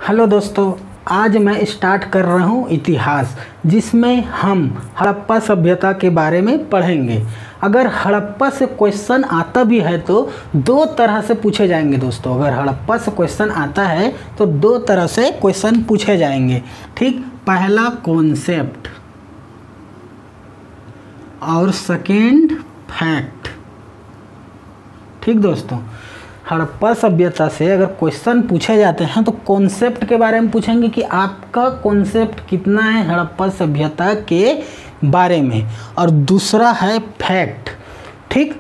Hello दोस्तों, आज मैं स्टार्ट कर रहा हूँ इतिहास, जिसमें हम हड़प्पा सभ्यता के बारे में पढ़ेंगे। अगर हड़प्पा से क्वेश्चन आता भी है तो दो तरह से पूछे जाएंगे दोस्तों। अगर हड़प्पा से क्वेश्चन आता है तो दो तरह से क्वेश्चन पूछे जाएंगे। ठीक, पहला कॉन्सेप्ट और सेकेंड फैक्ट। ठीक दोस्तों, हड़प्पा सभ्यता से अगर क्वेश्चन पूछे जाते हैं तो कॉन्सेप्ट के बारे में पूछेंगे कि आपका कॉन्सेप्ट कितना है हड़प्पा सभ्यता के बारे में, और दूसरा है फैक्ट। ठीक,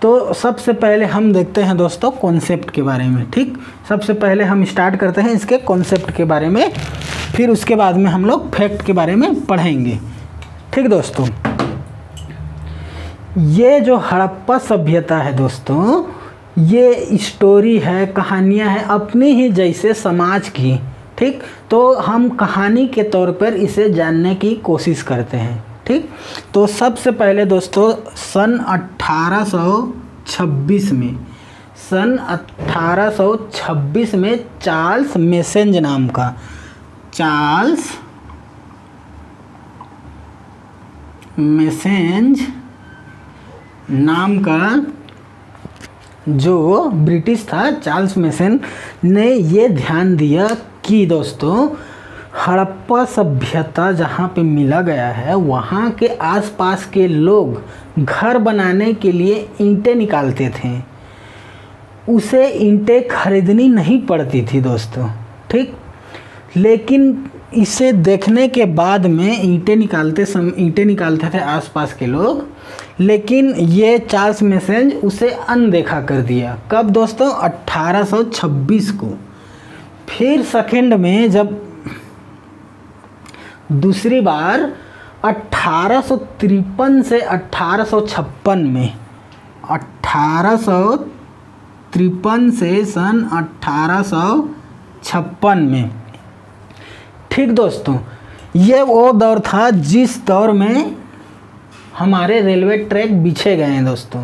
तो सबसे पहले हम देखते हैं दोस्तों कॉन्सेप्ट के बारे में। ठीक, सबसे पहले हम स्टार्ट करते हैं इसके कॉन्सेप्ट के बारे में, फिर उसके बाद में हम लोग फैक्ट के बारे में पढ़ेंगे। ठीक दोस्तों, ये जो हड़प्पा सभ्यता है दोस्तों, ये स्टोरी है, कहानियाँ हैं अपनी ही जैसे समाज की। ठीक, तो हम कहानी के तौर पर इसे जानने की कोशिश करते हैं। ठीक, तो सबसे पहले दोस्तों सन 1826 में चार्ल्स मैसेंज नाम का जो ब्रिटिश था, चार्ल्स मैसन ने ये ध्यान दिया कि दोस्तों हड़प्पा सभ्यता जहाँ पे मिला गया है वहाँ के आसपास के लोग घर बनाने के लिए ईंटें निकालते थे। उसे ईंटें खरीदनी नहीं पड़ती थी दोस्तों। ठीक, लेकिन इसे देखने के बाद में ईंटें निकालते थे आसपास के लोग, लेकिन ये चार्ल्स मैसेंज उसे अनदेखा कर दिया। कब दोस्तों? 1826 को। फिर सेकंड में जब दूसरी बार 1853 से 1856 में, 1853 से सन 1856 में। ठीक दोस्तों, ये वो दौर था जिस दौर में हमारे रेलवे ट्रैक बिछे गए हैं दोस्तों।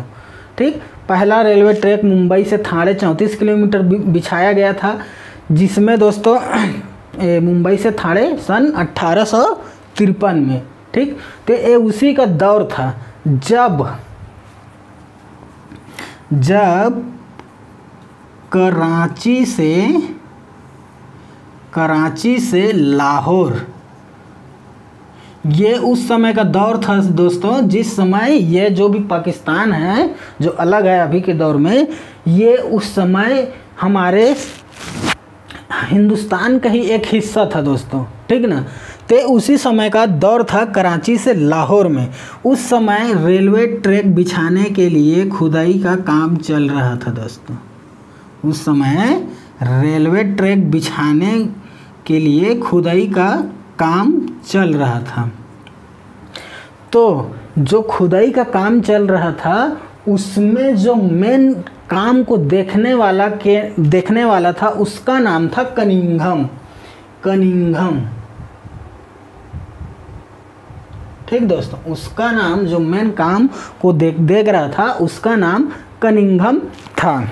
ठीक, पहला रेलवे ट्रैक मुंबई से थाने 34 किलोमीटर बिछाया गया था, जिसमें दोस्तों मुंबई से थाने सन 1853 में। ठीक, तो ये उसी का दौर था जब कराची से लाहौर, ये उस समय का दौर था दोस्तों, जिस समय ये जो भी पाकिस्तान है जो अलग है अभी के दौर में, ये उस समय हमारे हिंदुस्तान का ही एक हिस्सा था दोस्तों। ठीक ना, तो उसी समय का दौर था कराची से लाहौर में। उस समय रेलवे ट्रैक बिछाने के लिए खुदाई का काम चल रहा था दोस्तों। उस समय रेलवे ट्रैक बिछाने के लिए खुदाई का काम चल रहा था। तो जो खुदाई का काम चल रहा था उसमें जो मेन काम को देखने वाला था उसका नाम था कनिंघम। ठीक दोस्तों, उसका नाम, जो मेन काम को देख रहा था उसका नाम कनिंघम था।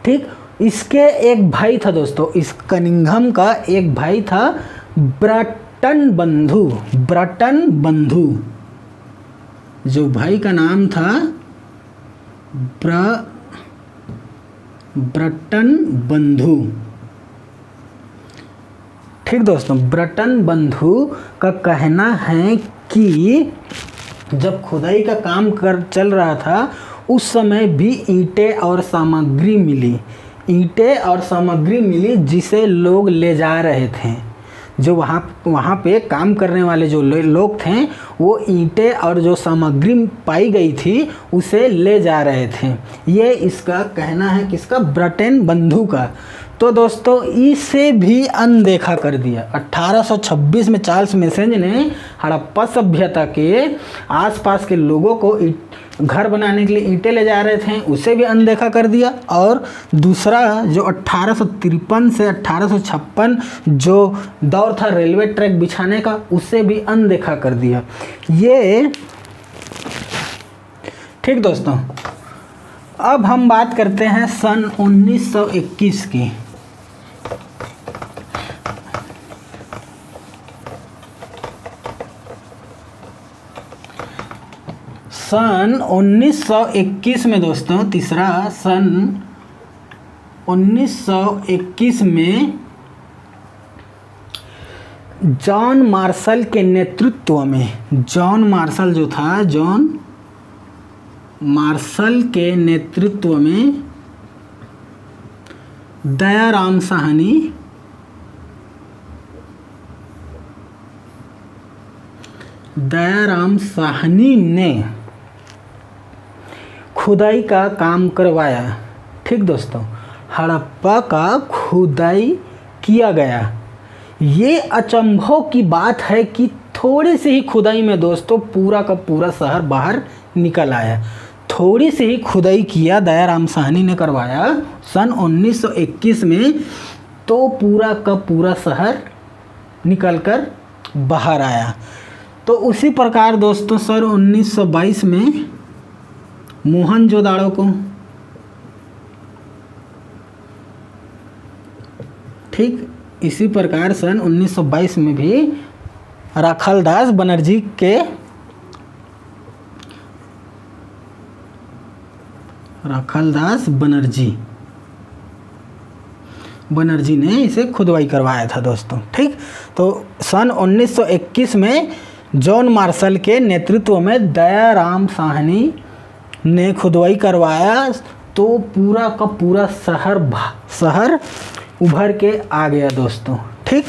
ठीक, इसके एक भाई था दोस्तों, इस कनिंघम का एक भाई था ब्रटन बंधु, जो भाई का नाम था ब्रटन बंधु। ठीक दोस्तों, ब्रटन बंधु का कहना है कि जब खुदाई का काम चल रहा था उस समय भी ईंटें और सामग्री मिली जिसे लोग ले जा रहे थे। जो वहाँ पे काम करने वाले जो लोग थे वो ईंटें और जो सामग्री पाई गई थी उसे ले जा रहे थे। ये इसका कहना है किसका? ब्रटन बंधु का। तो दोस्तों इसे भी अनदेखा कर दिया। 1826 में चार्ल्स मैसेंज ने हड़प्पा सभ्यता के आसपास के लोगों को घर बनाने के लिए ईंटें ले जा रहे थे उसे भी अनदेखा कर दिया, और दूसरा जो 1853 से 1856 जो दौर था रेलवे ट्रैक बिछाने का उसे भी अनदेखा कर दिया। ये ठीक दोस्तों, अब हम बात करते हैं सन 1921 की। सन 1921 में दोस्तों, तीसरा सन 1921 में जॉन मार्शल के नेतृत्व में, जॉन मार्शल जो था, जॉन मार्शल के नेतृत्व में दयाराम साहनी ने खुदाई का काम करवाया। ठीक दोस्तों, हड़प्पा का खुदाई किया गया। ये अचंभव की बात है कि थोड़ी सी ही खुदाई में दोस्तों पूरा का पूरा शहर बाहर निकल आया। थोड़ी सी ही खुदाई किया, दयाराम साहनी ने करवाया सन 1921 में, तो पूरा का पूरा शहर निकलकर बाहर आया। तो उसी प्रकार दोस्तों सन 1922 में मोहनजोदाड़ो को, ठीक इसी प्रकार सन 1922 में भी राखालदास बनर्जी ने इसे खुदवाई करवाया था दोस्तों। ठीक, तो सन 1921 में जॉन मार्शल के नेतृत्व में दयाराम साहनी ने खुदवाई करवाया, तो पूरा का पूरा शहर उभर के आ गया दोस्तों। ठीक,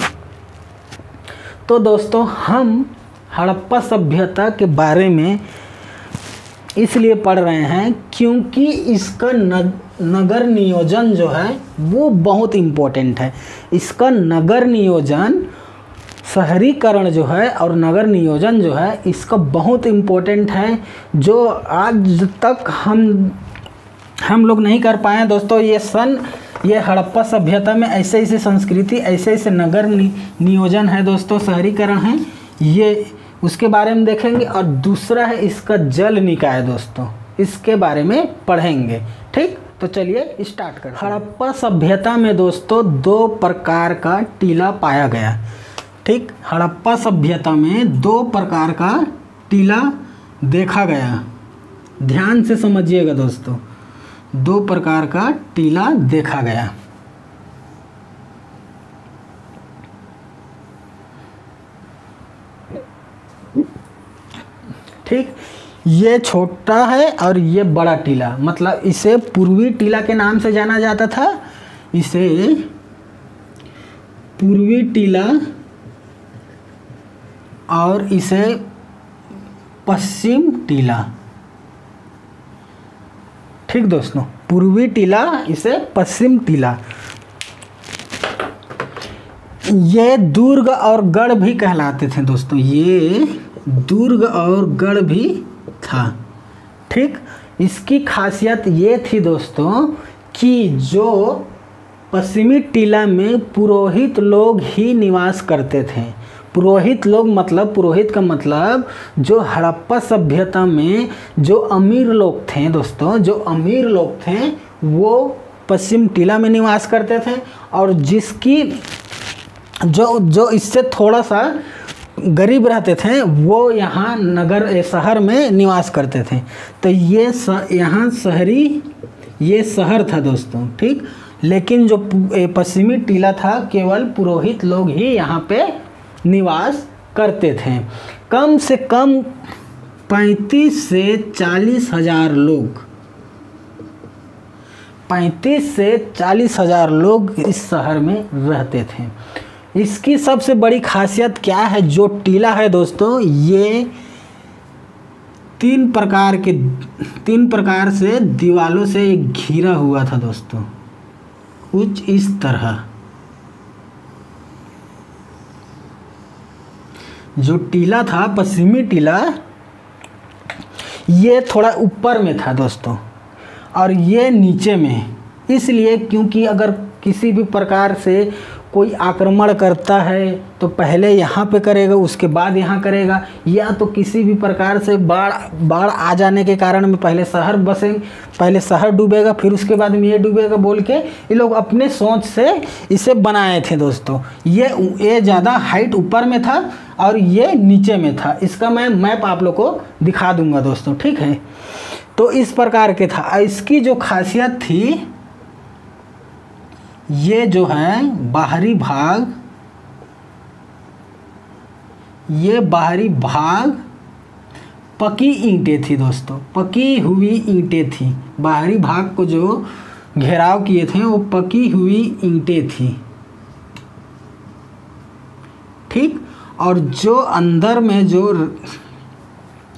तो दोस्तों हम हड़प्पा सभ्यता के बारे में इसलिए पढ़ रहे हैं क्योंकि इसका नगर नियोजन जो है वो बहुत इम्पोर्टेंट है। इसका नगर नियोजन, शहरीकरण जो है और नगर नियोजन जो है इसका बहुत इम्पोर्टेंट है, जो आज तक हम लोग नहीं कर पाए दोस्तों। ये हड़प्पा सभ्यता में ऐसे ऐसे संस्कृति, ऐसे ऐसे नगर नियोजन है दोस्तों, शहरीकरण है, ये उसके बारे में देखेंगे। और दूसरा है इसका जल निकाय दोस्तों, इसके बारे में पढ़ेंगे। ठीक, तो चलिए स्टार्ट करते हैं। हड़प्पा सभ्यता में दोस्तों 2 प्रकार का टीला पाया गया। ठीक, हड़प्पा सभ्यता में 2 प्रकार का टीला देखा गया। ध्यान से समझिएगा दोस्तों, 2 प्रकार का टीला देखा गया। ठीक, ये छोटा है और ये बड़ा टीला, मतलब इसे पूर्वी टीला के नाम से जाना जाता था। इसे पूर्वी टीला और इसे पश्चिम टीला। ठीक दोस्तों, पूर्वी टीला, इसे पश्चिम टीला। ये दुर्ग और गढ़ भी कहलाते थे दोस्तों, ये दुर्ग और गढ़ भी था। ठीक, इसकी खासियत ये थी दोस्तों कि जो पश्चिमी टीला में पुरोहित लोग ही निवास करते थे। पुरोहित लोग मतलब, पुरोहित का मतलब जो हड़प्पा सभ्यता में जो अमीर लोग थे दोस्तों, जो अमीर लोग थे वो पश्चिम टीला में निवास करते थे, और जिसकी जो इससे थोड़ा सा गरीब रहते थे वो यहाँ शहर में निवास करते थे। तो ये यहाँ ये शहर था दोस्तों। ठीक, लेकिन जो पश्चिमी टीला था केवल पुरोहित लोग ही यहाँ पे निवास करते थे। कम से कम 35 से 40 हज़ार लोग, 35 से 40 हज़ार लोग इस शहर में रहते थे। इसकी सबसे बड़ी खासियत क्या है, जो टीला है दोस्तों ये 3 प्रकार से दीवालों से घिरा हुआ था दोस्तों, कुछ इस तरह। जो टीला था पश्चिमी टीला, ये थोड़ा ऊपर में था दोस्तों और ये नीचे में, इसलिए क्योंकि अगर किसी भी प्रकार से कोई आक्रमण करता है तो पहले यहाँ पे करेगा, उसके बाद यहाँ करेगा, या तो किसी भी प्रकार से बाढ़ आ जाने के कारण में पहले शहर डूबेगा, फिर उसके बाद में ये डूबेगा बोल के ये लोग अपने सोच से इसे बनाए थे दोस्तों। ये ज़्यादा हाइट ऊपर में था और ये नीचे में था। इसका मैं मैप आप लोग को दिखा दूंगा दोस्तों, ठीक है। तो इस प्रकार के था। इसकी जो खासियत थी, ये जो है बाहरी भाग पकी ईंटें थी दोस्तों, पकी हुई ईंटें थी। बाहरी भाग को जो घेराव किए थे वो पकी हुई ईंटें थी, ठीक। और जो अंदर में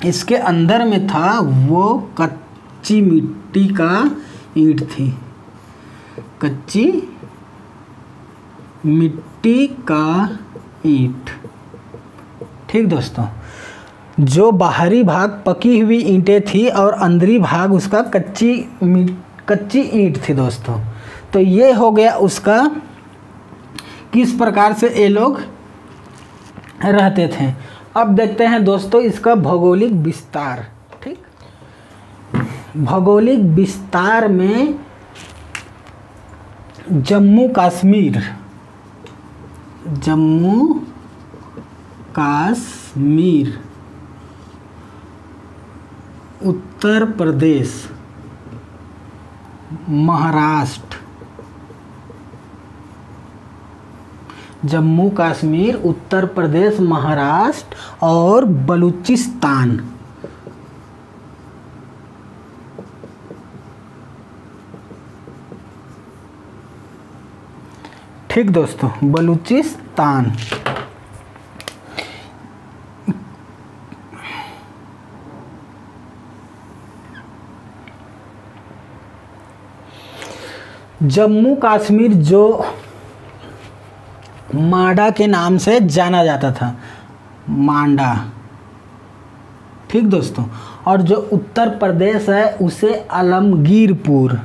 इसके अंदर में था वो कच्ची मिट्टी का ईंट थी, कच्ची मिट्टी का ईंट, ठीक दोस्तों। जो बाहरी भाग पकी हुई ईंटें थी और अंदरी भाग उसका कच्ची ईंट थी दोस्तों। तो ये हो गया उसका किस प्रकार से ये लोग रहते थे। अब देखते हैं दोस्तों इसका भौगोलिक विस्तार, ठीक। भौगोलिक विस्तार में जम्मू कश्मीर, उत्तर प्रदेश, महाराष्ट्र, जम्मू कश्मीर, उत्तर प्रदेश, महाराष्ट्र और बलूचिस्तान, ठीक दोस्तों, बलूचिस्तान। जम्मू कश्मीर जो मांडा के नाम से जाना जाता था, मांडा, ठीक दोस्तों। और जो उत्तर प्रदेश है उसे आलमगीरपुर,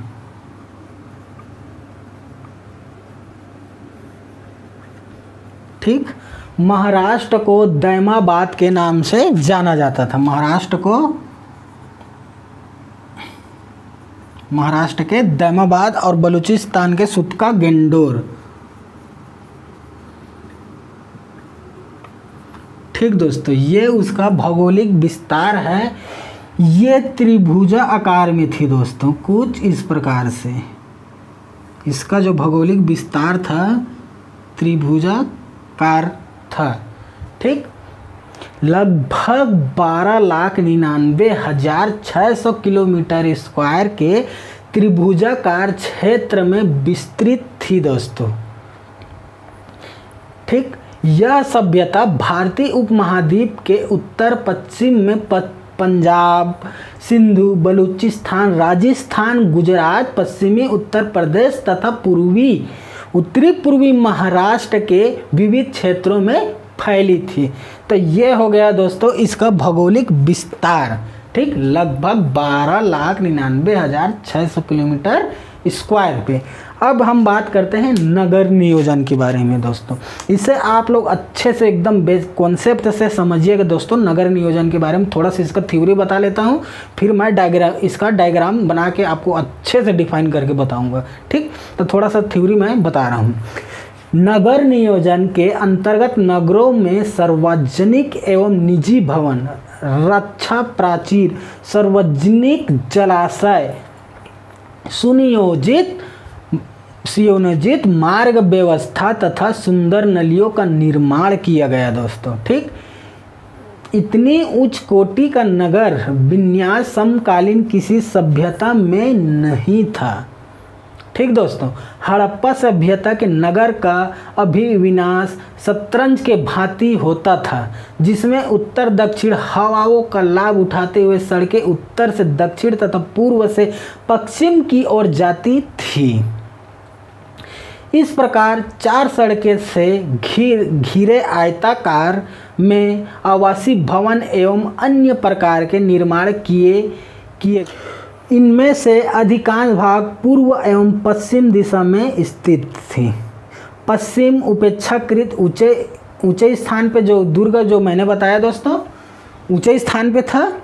ठीक। महाराष्ट्र को दैमाबाद के नाम से जाना जाता था, महाराष्ट्र के दैमाबाद और बलूचिस्तान के सुतका गेंडोर, ठीक दोस्तों। ये उसका भौगोलिक विस्तार है। ये त्रिभुजा आकार में थी दोस्तों, कुछ इस प्रकार से इसका जो भौगोलिक विस्तार था त्रिभुजाकार था, ठीक। लगभग 12,99,600 किलोमीटर स्क्वायर के त्रिभुजाकार क्षेत्र में विस्तृत थी दोस्तों, ठीक। यह सभ्यता भारतीय उपमहाद्वीप के उत्तर पश्चिम में पंजाब, सिंधु, बलूचिस्तान, राजस्थान, गुजरात, पश्चिमी उत्तर प्रदेश तथा उत्तरी पूर्वी महाराष्ट्र के विविध क्षेत्रों में फैली थी। तो ये हो गया दोस्तों इसका भौगोलिक विस्तार, ठीक। लगभग 12,99,600 किलोमीटर स्क्वायर पे। अब हम बात करते हैं नगर नियोजन के बारे में दोस्तों। इसे आप लोग अच्छे से एकदम कॉन्सेप्ट से समझिएगा दोस्तों। नगर नियोजन के बारे में थोड़ा सा इसका थ्योरी बता लेता हूँ, फिर मैं इसका डायग्राम बना के आपको अच्छे से डिफाइन करके बताऊँगा, ठीक। तो थोड़ा सा थ्योरी मैं बता रहा हूँ। नगर नियोजन के अंतर्गत नगरों में सार्वजनिक एवं निजी भवन, रक्षा प्राचीर, सार्वजनिक जलाशय, सुनियोजित मार्ग व्यवस्था तथा सुंदर नलियों का निर्माण किया गया दोस्तों, ठीक। इतनी उच्च कोटि का नगर विन्यास समकालीन किसी सभ्यता में नहीं था, ठीक दोस्तों। हड़प्पा सभ्यता के नगर का अभिविन्यास शतरंज के भांति होता था, जिसमें उत्तर दक्षिण हवाओं का लाभ उठाते हुए सड़कें उत्तर से दक्षिण तथा पूर्व से पश्चिम की ओर जाती थी। इस प्रकार 4 सड़कें से घिरे आयताकार में आवासीय भवन एवं अन्य प्रकार के निर्माण किए। इनमें से अधिकांश भाग पूर्व एवं पश्चिम दिशा में स्थित थी। पश्चिम उपेक्षाकृत ऊंचे स्थान पे जो दुर्ग जो मैंने बताया दोस्तों ऊंचे स्थान पे था,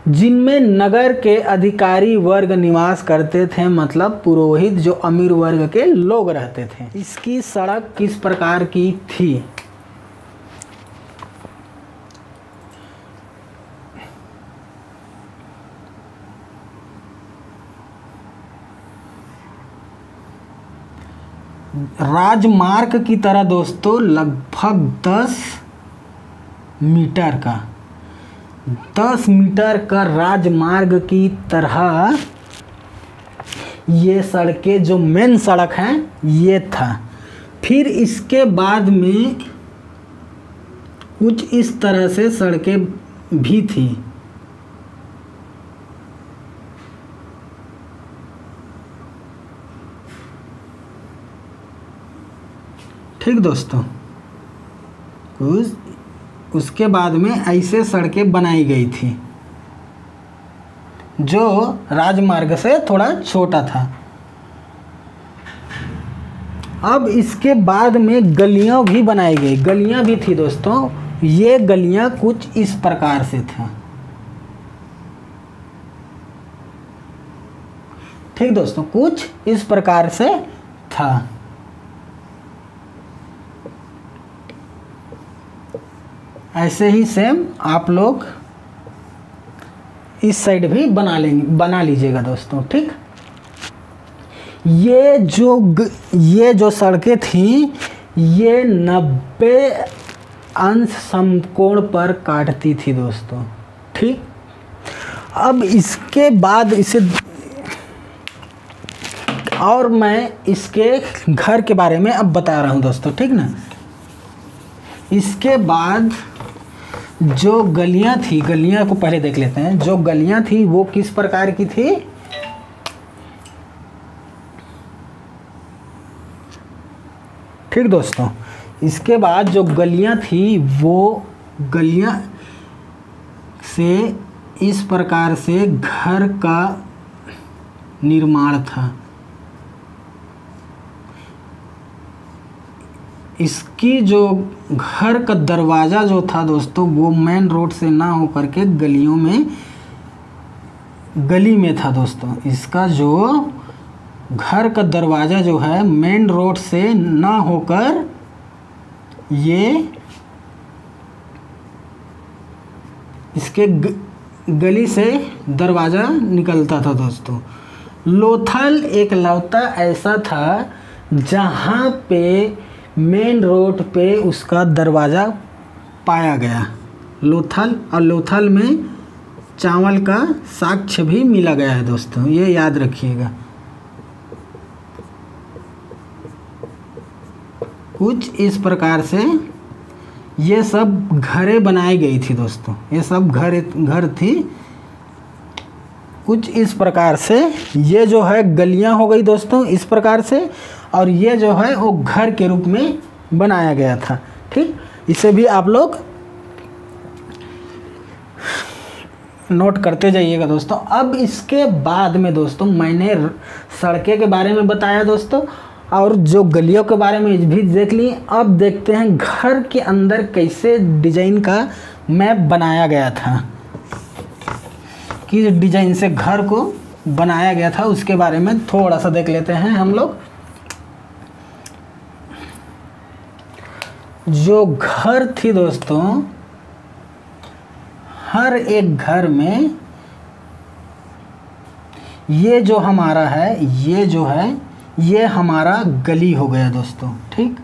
जिनमें नगर के अधिकारी वर्ग निवास करते थे, मतलब पुरोहित जो अमीर वर्ग के लोग रहते थे। इसकी सड़क किस प्रकार की थी? राजमार्ग की तरह दोस्तों लगभग 10 मीटर का राजमार्ग की तरह ये सड़कें जो मेन सड़क है ये था। फिर इसके बाद में कुछ इस तरह से सड़कें भी थी। ठीक दोस्तों, उसके बाद में ऐसे सड़कें बनाई गई थी जो राजमार्ग से थोड़ा छोटा था। अब इसके बाद में गलियां भी बनाई गई, गलियां भी थी दोस्तों। ये गलियां कुछ इस प्रकार से था। ठीक दोस्तों, कुछ इस प्रकार से था। ऐसे ही सेम आप लोग इस साइड भी बना लीजिएगा दोस्तों। ठीक, ये जो सड़कें थी ये 90 अंश समकोण पर काटती थी दोस्तों। ठीक, अब इसके बाद इसे और मैं इसके घर के बारे में अब बता रहा हूँ दोस्तों। ठीक ना, इसके बाद जो गलियां थी, गलियां को पहले देख लेते हैं। जो गलियां थी वो किस प्रकार की थी? ठीक दोस्तों, इसके बाद जो गलियां थी वो गलियां से इस प्रकार से घर का निर्माण था। इसकी जो घर का दरवाज़ा जो था दोस्तों वो मेन रोड से ना होकर के गली में था दोस्तों। इसका जो घर का दरवाज़ा जो है मेन रोड से ना होकर ये इसके गली से दरवाज़ा निकलता था दोस्तों। लोथल एक लौता ऐसा था जहाँ पे मेन रोड पे उसका दरवाज़ा पाया गया, लोथल। और लोथल में चावल का साक्ष्य भी मिला गया है दोस्तों, ये याद रखिएगा। कुछ इस प्रकार से ये सब घरें बनाई गई थी दोस्तों। ये सब घर थी कुछ इस प्रकार से। ये जो है गलियां हो गई दोस्तों इस प्रकार से, और ये जो है वो घर के रूप में बनाया गया था। ठीक, इसे भी आप लोग नोट करते जाइएगा दोस्तों। अब इसके बाद में दोस्तों मैंने सड़कें के बारे में बताया दोस्तों, और जो गलियों के बारे में भी देख ली। अब देखते हैं घर के अंदर कैसे डिजाइन का मैप बनाया गया था, किस डिजाइन से घर को बनाया गया था उसके बारे में थोड़ा सा देख लेते हैं हम लोग। जो घर थी दोस्तों, हर एक घर में ये जो हमारा है, ये जो है ये हमारा गली हो गया दोस्तों। ठीक,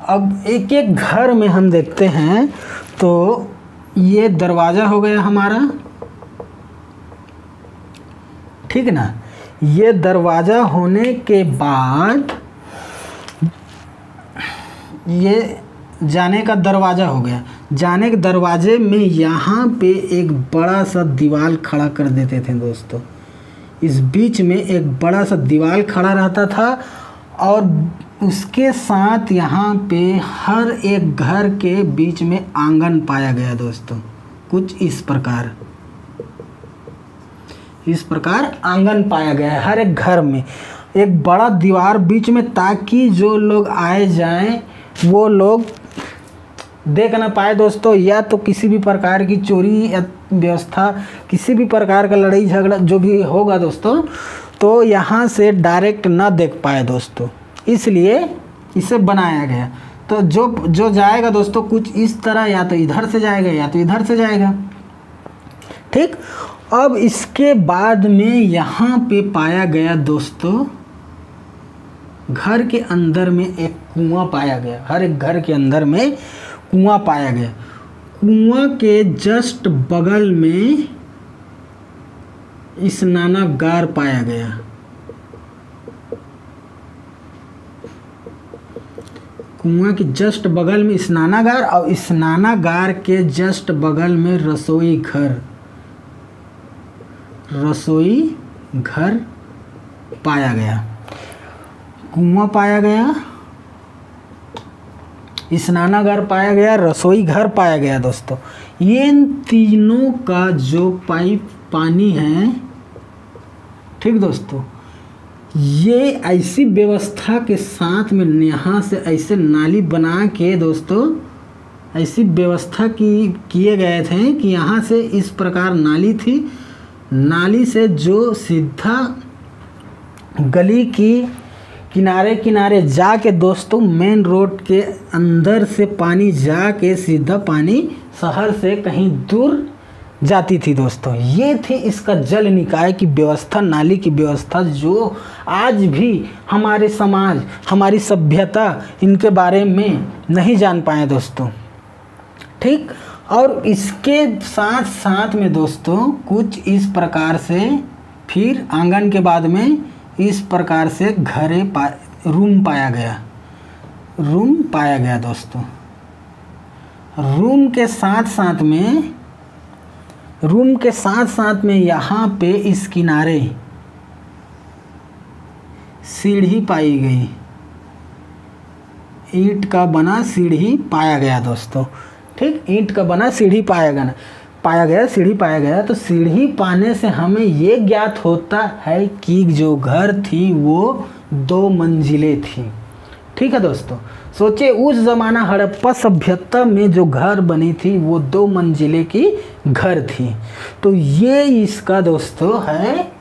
अब एक एक घर में हम देखते हैं तो ये दरवाज़ा हो गया हमारा। ठीक ना, ये दरवाज़ा होने के बाद ये जाने का दरवाज़ा हो गया। जाने के दरवाजे में यहाँ पे एक बड़ा सा दीवार खड़ा कर देते थे दोस्तों। इस बीच में एक बड़ा सा दीवार खड़ा रहता था, और उसके साथ यहाँ पे हर एक घर के बीच में आंगन पाया गया दोस्तों। कुछ इस प्रकार आंगन पाया गया है हर एक घर में। एक बड़ा दीवार बीच में, ताकि जो लोग आए जाएं वो लोग देख ना पाए दोस्तों, या तो किसी भी प्रकार की चोरी या व्यवस्था, किसी भी प्रकार का लड़ाई झगड़ा जो भी होगा दोस्तों, तो यहाँ से डायरेक्ट ना देख पाए दोस्तों, इसलिए इसे बनाया गया। तो जो जाएगा दोस्तों कुछ इस तरह, या तो इधर से जाएगा या तो इधर से जाएगा, ठीक। अब इसके बाद में यहाँ पे पाया गया दोस्तों, घर के अंदर में एक कुआं पाया गया। हर एक घर के अंदर में कुआं पाया गया। कुआं के जस्ट बगल में स्नानागार पाया गया। कुआं के जस्ट बगल में स्नानागार, और स्नानागार के जस्ट बगल में रसोई घर पाया गया। कुआं पाया गया, स्नानागार पाया गया, रसोई घर पाया गया दोस्तों। ये इन तीनों का जो पाइप पानी है, ठीक दोस्तों, ये ऐसी व्यवस्था के साथ में यहाँ से ऐसे नाली बना के दोस्तों, ऐसी व्यवस्था किए गए थे कि यहाँ से इस प्रकार नाली थी। नाली से जो सीधा गली की किनारे किनारे जाके दोस्तों, मेन रोड के अंदर से पानी जाके सीधा पानी शहर से कहीं दूर जाती थी दोस्तों। ये थी इसका जल निकाय की व्यवस्था, नाली की व्यवस्था, जो आज भी हमारे समाज, हमारी सभ्यता इनके बारे में नहीं जान पाए दोस्तों, ठीक। और इसके साथ साथ में दोस्तों कुछ इस प्रकार से फिर आंगन के बाद में इस प्रकार से रूम पाया गया दोस्तों। रूम के साथ साथ में यहाँ पे इस किनारे सीढ़ी पाई गई, ईंट का बना सीढ़ी पाया गया दोस्तों, ठीक। ईंट का बना सीढ़ी पाया गया। तो सीढ़ी पाने से हमें ये ज्ञात होता है कि जो घर थी वो 2 मंजिले थी, ठीक है दोस्तों। सोचे उस ज़माना हड़प्पा सभ्यता में जो घर बनी थी वो 2 मंजिले की घर थी। तो ये इसका दोस्तों है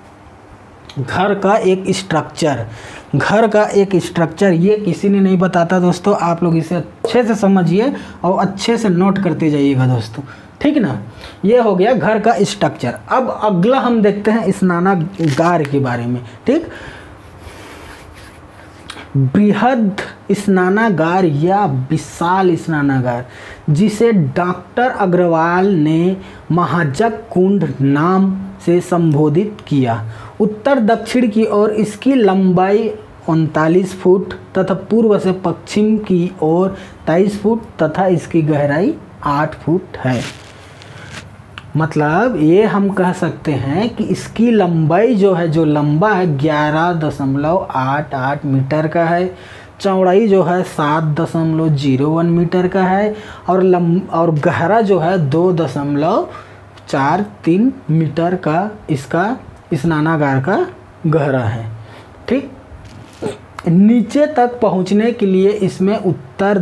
घर का एक स्ट्रक्चर। ये किसी ने नहीं बताता दोस्तों, आप लोग इसे अच्छे से समझिए और अच्छे से नोट करते जाइएगा दोस्तों, ठीक ना। ये हो गया घर का स्ट्रक्चर। अब अगला हम देखते हैं स्नानागार के बारे में, ठीक। बृहद स्नानागार या विशाल स्नानागार, जिसे डॉक्टर अग्रवाल ने महाजग कुंड नाम से संबोधित किया, उत्तर दक्षिण की ओर इसकी लंबाई 39 फुट तथा पूर्व से पश्चिम की ओर 23 फुट तथा इसकी गहराई 8 फुट है। मतलब ये हम कह सकते हैं कि इसकी लंबाई जो लंबा है 11.88 मीटर का है, चौड़ाई जो है 7.01 मीटर का है, और गहरा जो है 2.43 मीटर का इसका स्नानागार का गहरा है, ठीक। नीचे तक पहुंचने के लिए इसमें उत्तर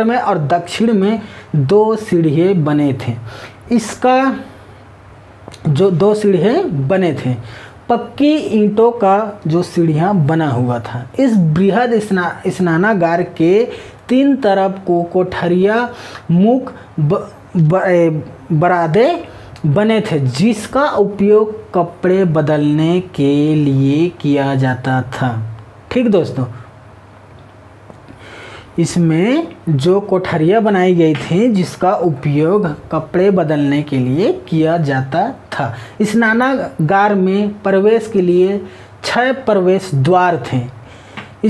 में और दक्षिण में 2 सीढ़ियाँ बने थे। इसका जो 2 सीढ़ियाँ बने थे, पक्की ईंटों का जो सीढ़ियाँ बना हुआ था। इस बृहद स्नानागार के 3 तरफ को कोठरिया मुख बरादे बने थे, जिसका उपयोग कपड़े बदलने के लिए किया जाता था, ठीक दोस्तों। इसमें जो कोठरियाँ बनाई गई थी जिसका उपयोग कपड़े बदलने के लिए किया जाता था। स्नानागार में प्रवेश के लिए 6 प्रवेश द्वार थे।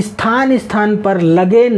स्थान स्थान पर लगे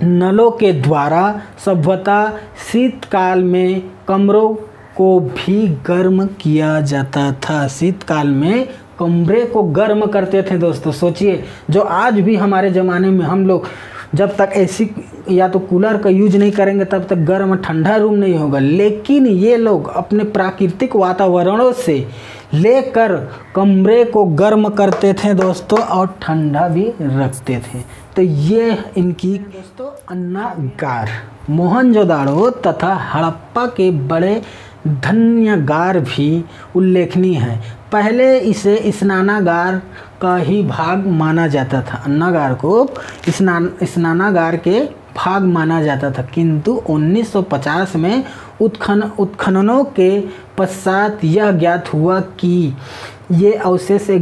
नलों के द्वारा संभवतः शीतकाल में कमरों को भी गर्म किया जाता था। शीतकाल में कमरे को गर्म करते थे दोस्तों। सोचिए, जो आज भी हमारे ज़माने में हम लोग जब तक एसी या तो कूलर का यूज नहीं करेंगे तब तक गर्म ठंडा रूम नहीं होगा, लेकिन ये लोग अपने प्राकृतिक वातावरणों से लेकर कमरे को गर्म करते थे दोस्तों और ठंडा भी रखते थे। तो ये इनकी दोस्तों अन्नागार। मोहनजोदाड़ो तथा हड़प्पा के बड़े धन्यगार भी उल्लेखनीय हैं। पहले इसे स्नानागार का ही भाग माना जाता था, अन्नागार को स्नानागार के भाग माना जाता था, किंतु 1950 में उत्खननों के पश्चात यह ज्ञात हुआ कि ये अवशेष एक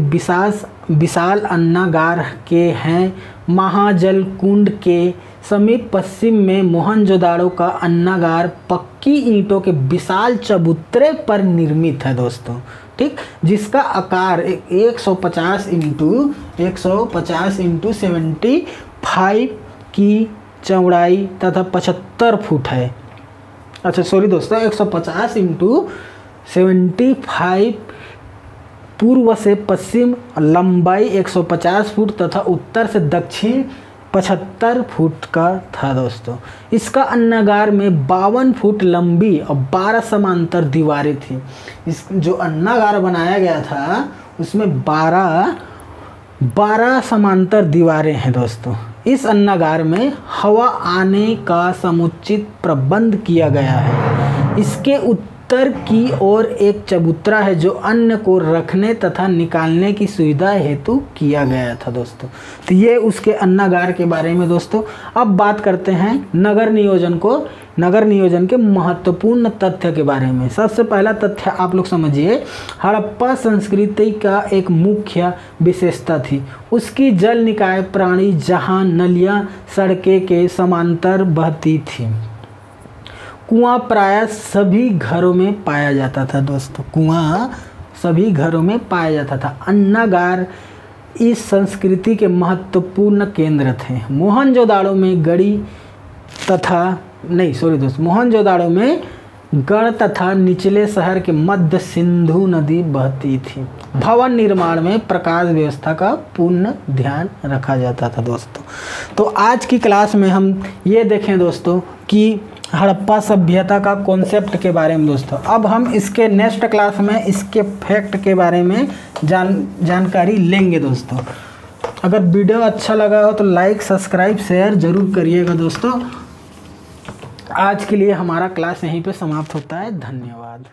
विशाल अन्नागार के हैं। महाजलकुंड के समीप पश्चिम में मोहनजोदाड़ो का अन्नागार पक्की ईंटों के विशाल चबूतरे पर निर्मित है दोस्तों, ठीक, जिसका आकार 150 इंटू 75 की चौड़ाई तथा 75 फुट है। अच्छा सॉरी दोस्तों, 150 इंटू 75 पूर्व से पश्चिम लंबाई 150 फुट तथा उत्तर से दक्षिण 75 फुट का था दोस्तों। इसका अन्नागार में 52 फुट लंबी और 12 समांतर दीवारें थी। इस जो अन्नागार बनाया गया था उसमें 12 समांतर दीवारें हैं दोस्तों। इस अन्नागार में हवा आने का समुचित प्रबंध किया गया है। इसके उत्तर की ओर एक चबूतरा है जो अन्न को रखने तथा निकालने की सुविधा हेतु किया गया था दोस्तों। तो ये उसके अन्नागार के बारे में दोस्तों। अब बात करते हैं नगर नियोजन के महत्वपूर्ण तथ्य के बारे में। सबसे पहला तथ्य आप लोग समझिए, हड़प्पा संस्कृति का एक मुख्य विशेषता थी उसकी जल निकाय प्रणाली, जहां नलियां सड़कें के समांतर बहती थी। कुआं प्रायः सभी घरों में पाया जाता था दोस्तों, कुआं सभी घरों में पाया जाता था। अन्नागार इस संस्कृति के महत्वपूर्ण केंद्र थे। मोहनजोदाड़ो में गढ़ तथा निचले शहर के मध्य सिंधु नदी बहती थी। भवन निर्माण में प्रकाश व्यवस्था का पूर्ण ध्यान रखा जाता था दोस्तों। तो आज की क्लास में हम ये देखें दोस्तों कि हड़प्पा सभ्यता का कॉन्सेप्ट के बारे में दोस्तों। अब हम इसके नेक्स्ट क्लास में इसके फैक्ट के बारे में जानकारी लेंगे दोस्तों। अगर वीडियो अच्छा लगा हो तो लाइक, सब्सक्राइब, शेयर जरूर करिएगा दोस्तों। आज के लिए हमारा क्लास यहीं पे समाप्त होता है। धन्यवाद।